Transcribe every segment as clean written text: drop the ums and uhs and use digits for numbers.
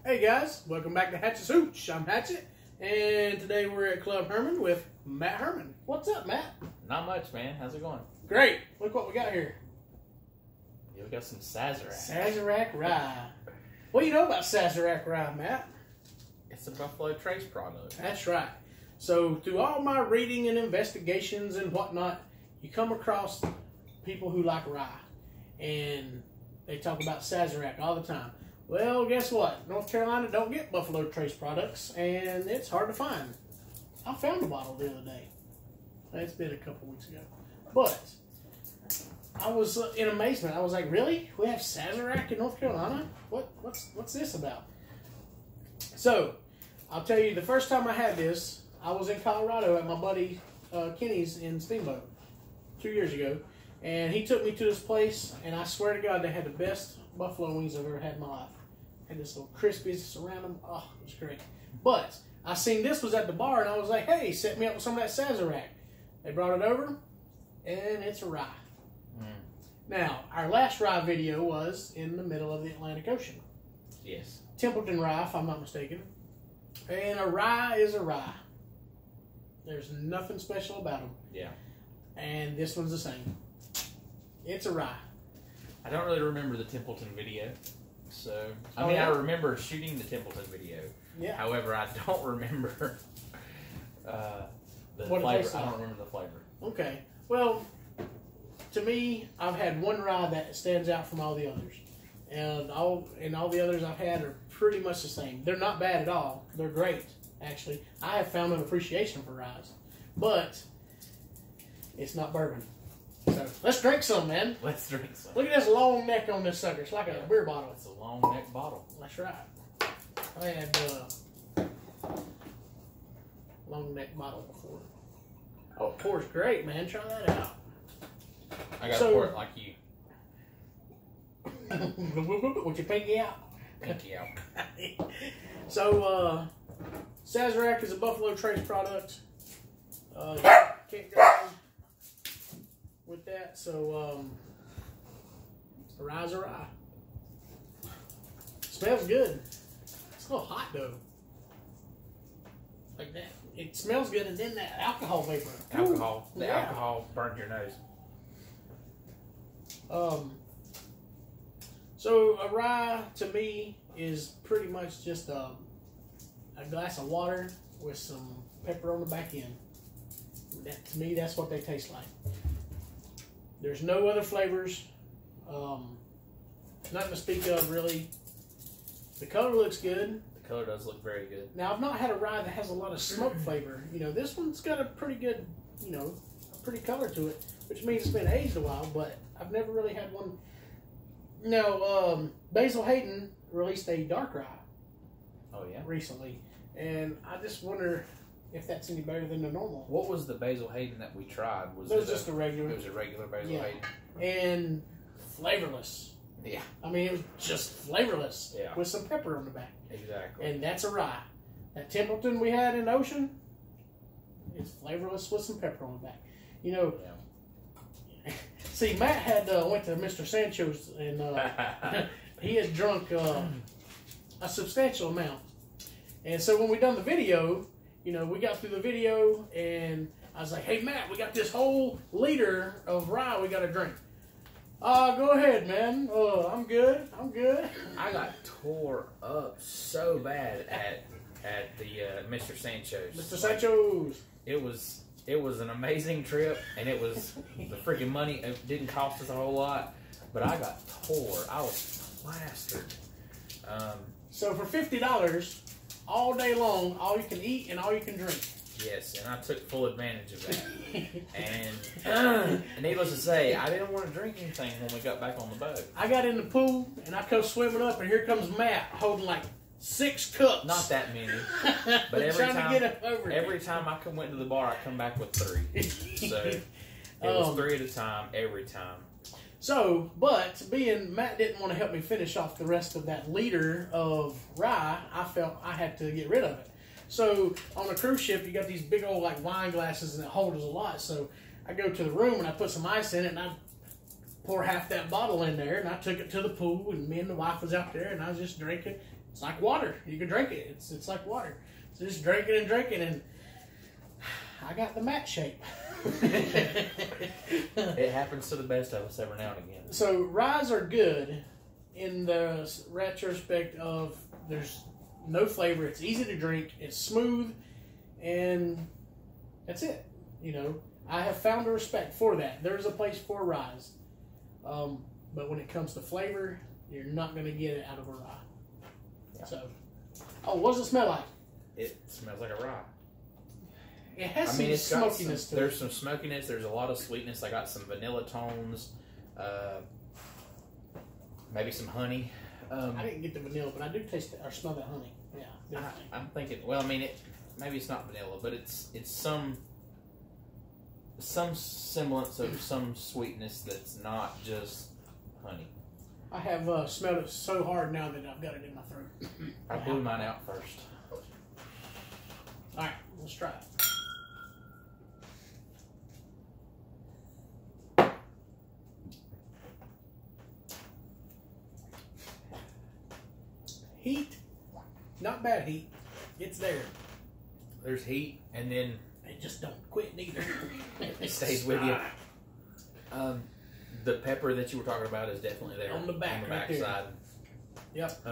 Hey guys, welcome back to Hatchets Hooch. I'm Hatchet, and today we're at Club Herman with Matt Herman. What's up, Matt? Not much, man. How's it going? Great. Look what we got here. Yeah, we got some Sazerac. Sazerac Rye. What do you know about Sazerac Rye, Matt? It's a Buffalo Trace product. That's right. So through all my reading and investigations and whatnot, you come across people who like rye, and they talk about Sazerac all the time. Well, guess what? North Carolina don't get Buffalo Trace products, and it's hard to find. I found a bottle the other day. It's been a couple weeks ago. But I was in amazement. I was like, really? We have Sazerac in North Carolina? What's this about? So, I'll tell you, the first time I had this, I was in Colorado at my buddy Kenny's in Steamboat 2 years ago. And he took me to this place, and I swear to God, they had the best buffalo wings I've ever had in my life. Had this little crispiness around them. Oh, it was great. But I seen this was at the bar, and I was like, hey, set me up with some of that Sazerac. They brought it over, and it's a rye. Now, our last rye video was in the middle of the Atlantic Ocean. Yes. Templeton rye, if I'm not mistaken. And a rye is a rye. There's nothing special about them. Yeah. And this one's the same. It's a rye. I don't really remember the Templeton video. So, I mean, I remember shooting the Templeton video. Yeah. However, I don't remember the what flavor. I don't remember the flavor. Okay. Well, to me, I've had one rye that stands out from all the others. And all the others I've had are pretty much the same. They're not bad at all. They're great, actually. I have found an appreciation for ryes. But it's not bourbon. So let's drink some, man. Let's drink some. Look at this long neck on this sucker. It's like a beer bottle. It's a long neck bottle. That's right. I had long neck bottle before. Oh, it pours great, man. Try that out. I gotta pour it like you. With your pinky out. Pinky out. So, Sazerac is a Buffalo Trace product. Can't go wrong with that. So, a rye's a rye. Smells good. It's a little hot though. Like that. It smells good, and then that alcohol vapor. Alcohol. The Yeah. alcohol burned your nose. So a rye to me is pretty much just a glass of water with some pepper on the back end. That, to me, that's what they taste like. There's no other flavors. Nothing to speak of, really. The color looks good. The color does look very good. Now, I've not had a rye that has a lot of smoke flavor. You know, this one's got a pretty good, a pretty color to it, which means it's been aged a while, but I've never really had one. No, Basil Hayden released a dark rye. Oh, yeah? Recently. And I just wonder if that's any better than the normal. What was the Basil Hayden that we tried? It was just a regular. It was a regular Basil Hayden. And flavorless. Yeah. I mean, it was just flavorless. Yeah. With some pepper on the back. Exactly. And that's a rye. That Templeton we had in the ocean, it's flavorless with some pepper on the back. You know, see, Matt had went to Mr. Sancho's, and he had drunk a substantial amount. And so when we done the video, we got through the video, and I was like, hey, Matt, we got this whole liter of rye we got to drink. Go ahead, man. I'm good. I got tore up so bad at the Mr. Sancho's. Mr. Sancho's. It was an amazing trip, and it was the freaking money. It didn't cost us a whole lot, but I got tore. I was plastered. So for $50, all day long, all you can eat and all you can drink. Yes, and I took full advantage of that. And needless to say, I didn't want to drink anything when we got back on the boat. I got in the pool, and I come swimming up, and here comes Matt holding like 6 cups. Not that many, but every time I went to the bar, I come back with 3. So it was 3 at a time every time. So, but being Matt didn't want to help me finish off the rest of that liter of rye, I felt I had to get rid of it. So on a cruise ship, you got these big old like wine glasses, and it holds a lot. So I go to the room and I put some ice in it, and I pour half that bottle in there, and I took it to the pool, and me and the wife was out there, and I was just drinking, It's like water. You can drink it. It's like water. So just drinking and drinking, and I got the Matt shape. It happens to the best of us every now and again. So ryes are good in the retrospect of there's no flavor. It's easy to drink. It's smooth, and that's it. You know, I have found a respect for that. There's a place for ryes, but when it comes to flavor, you're not going to get it out of a rye. Yeah. So, what does it smell like? It smells like a rye. It has some smokiness to it. There's some smokiness. There's a lot of sweetness. I got some vanilla tones. Maybe some honey. I didn't get the vanilla, but I do taste it or smell that honey. Yeah, definitely. I'm thinking. Well, I mean, maybe it's not vanilla, but it's some semblance of some sweetness that's not just honey. I have smelled it so hard now that I've got it in my throat. I blew mine out first. All right, let's try it. Heat, not bad heat. It's there. There's heat, and then it just don't quit neither. It stays with you. The pepper that you were talking about is definitely there on the back, right side. Yep.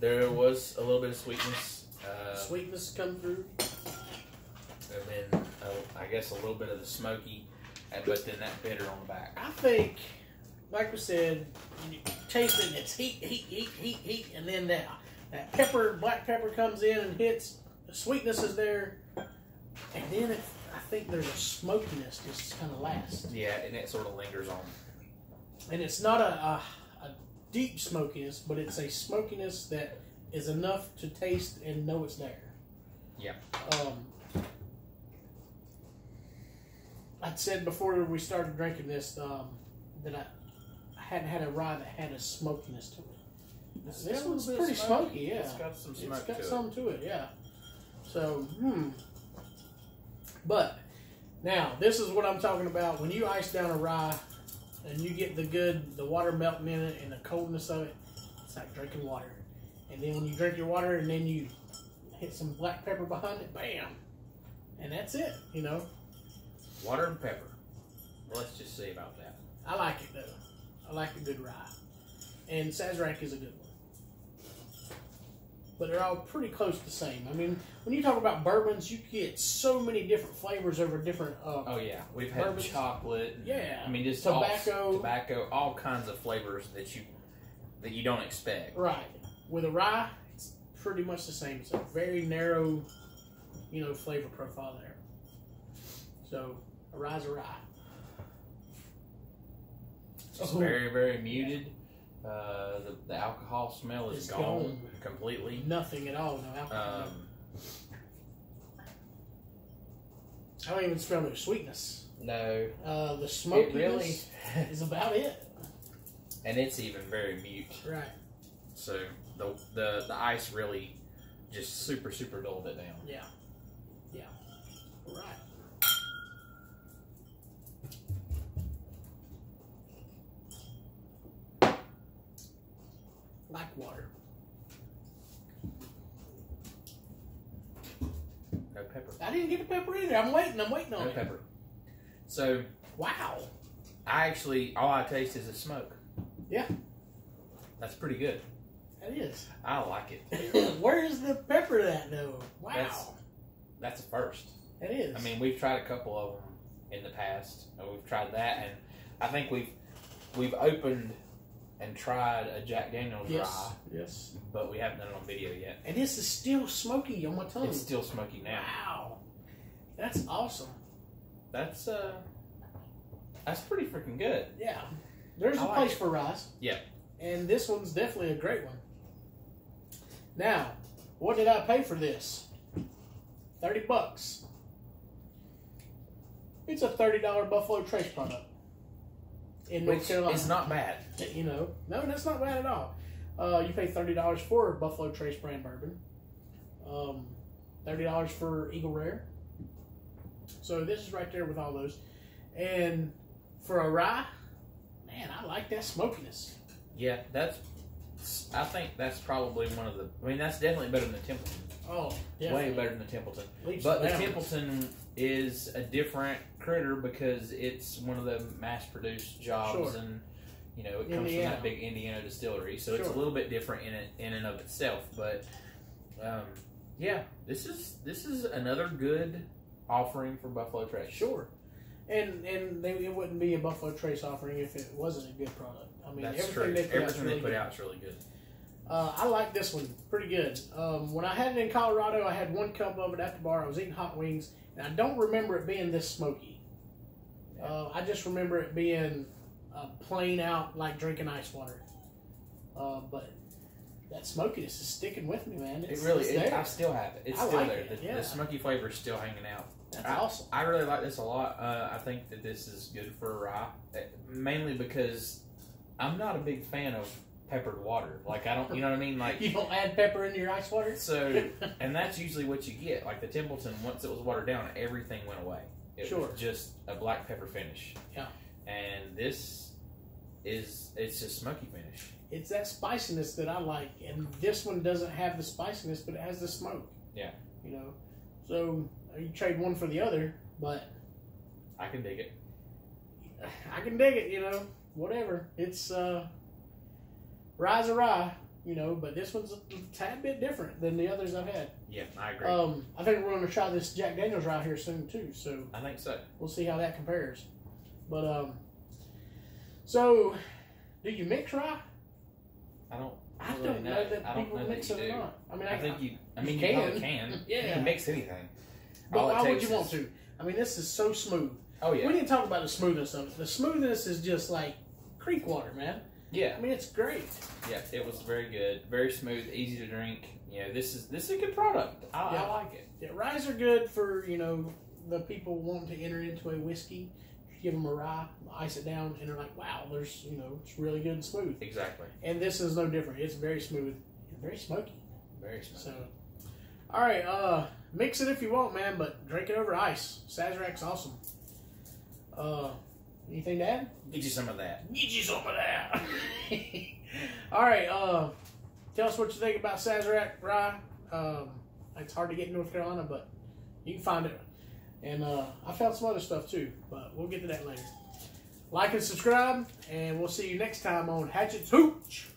There was a little bit of sweetness. Sweetness come through, and then I guess a little bit of the smoky, but then that bitter on the back. I think, like we said, you taste it, and it's heat, and then that pepper, black pepper comes in and hits. The sweetness is there, and then I think there's a smokiness just kind of lasts. Yeah, and it sort of lingers on. And it's not a deep smokiness, but it's a smokiness that is enough to taste and know it's there. Yeah. I'd said before we started drinking this that I hadn't had a rye that had a smokiness to it. This one's pretty smoky, yeah. It's got some smoke to it. It's got some to it, yeah. So, But, now, this is what I'm talking about. When you ice down a rye and you get the water melting in it and the coldness of it, it's like drinking water. And then when you drink your water and then you hit some black pepper behind it, bam! And that's it, you know. Water and pepper. Let's just see about that. I like it, though. I like a good rye. And Sazerac is a good one. But they're all pretty close to the same. I mean, when you talk about bourbons, you get so many different flavors over different oh, yeah. We've had bourbons. Chocolate. Yeah. I mean, just tobacco, all kinds of flavors that you don't expect. Right. With a rye, it's pretty much the same. It's a very narrow, flavor profile there. So, a rye's a rye. It's very, very muted. The alcohol smell is gone completely. Nothing at all. No alcohol. I don't even smell no sweetness. No. The smokiness is about it. And it's even very mute. Right. So the ice really just super, super dulled it down. Yeah. Yeah. Right. Like water. No pepper. I didn't get the pepper either. I'm waiting on it. No pepper. So, wow. All I taste is the smoke. Yeah. That's pretty good. That is. I like it. Where's the pepper at, though? Wow. That's a first. It is. I mean, we've tried a couple of them in the past. We've tried that, and I think we've opened and tried a Jack Daniel's rye. Yes. But we haven't done it on video yet. And this is still smoky on my tongue. It's still smoky now. Wow. That's awesome. That's pretty freaking good. Yeah. There's a place for ryes. Yeah. And this one's definitely a great one. Now, what did I pay for this? $30. It's a $30 Buffalo Trace product. In North Carolina. It's not bad. No, that's not bad at all. You pay $30 for Buffalo Trace brand bourbon. $30 for Eagle Rare. So this is right there with all those. And for a rye, man, I like that smokiness. Yeah, I think that's probably one of the. I mean, that's definitely better than the Templeton. Oh, yeah. Way better than the Templeton. Leaps But the and bounds. Templeton is a different critter because it's one of the mass-produced jobs, Sure. and you know it comes from that big Indiana distillery, so it's a little bit different in and of itself. But yeah, this is another good offering for Buffalo Trace. Sure. And it wouldn't be a Buffalo Trace offering if it wasn't a good product. I mean, That's everything true. they put out Is really good. I like this one pretty good. When I had it in Colorado, I had one cup of it at the bar. I was eating hot wings, and I don't remember it being this smoky. I just remember it being plain out, like drinking ice water. But that smokiness is sticking with me, man. It really is. I still have it. It's I still like there. it, The smoky flavor is still hanging out. That's awesome. I really like this a lot. I think that this is good for a rye, mainly because I'm not a big fan of peppered water. Like, I don't, you know what I mean? Like, you don't add pepper into your ice water? So, and that's usually what you get. Like the Templeton, once it was watered down, everything went away. It was just a black pepper finish. Yeah. And this it's just smoky finish. It's that spiciness that I like, and this one doesn't have the spiciness, but it has the smoke. Yeah. You know, so you trade one for the other, but I can dig it. I can dig it. You know, whatever. It's rye's a rye, you know, but this one's a tad bit different than the others I've had. Yeah, I agree. I think we're going to try this Jack Daniel's rye here soon too. So I think so. We'll see how that compares. But so do you mix rye? I don't know that people mix it or not. I mean, I think you probably can. Yeah. You can mix anything. But why would you want to? I mean, this is so smooth. Oh yeah. We didn't talk about the smoothness of it. The smoothness is just like creek water, man. Yeah. I mean, it's great. Yeah, it was very good, very smooth, easy to drink. You know, this is a good product. I like it. Yeah, ryes are good for, you know, the people wanting to enter into a whiskey. Give them a rye, ice it down, and they're like, wow, there's, you know, it's really good and smooth. Exactly. And this is no different. It's very smooth and very smoky. Very smoky. So, all right, mix it if you want, man, but drink it over ice. Sazerac's awesome. Anything to add? Get you some of that. Get you some of that. All right, tell us what you think about Sazerac Rye. It's hard to get in North Carolina, but you can find it. And I found some other stuff too, but we'll get to that later. Like and subscribe, and we'll see you next time on Hatchets Hooch.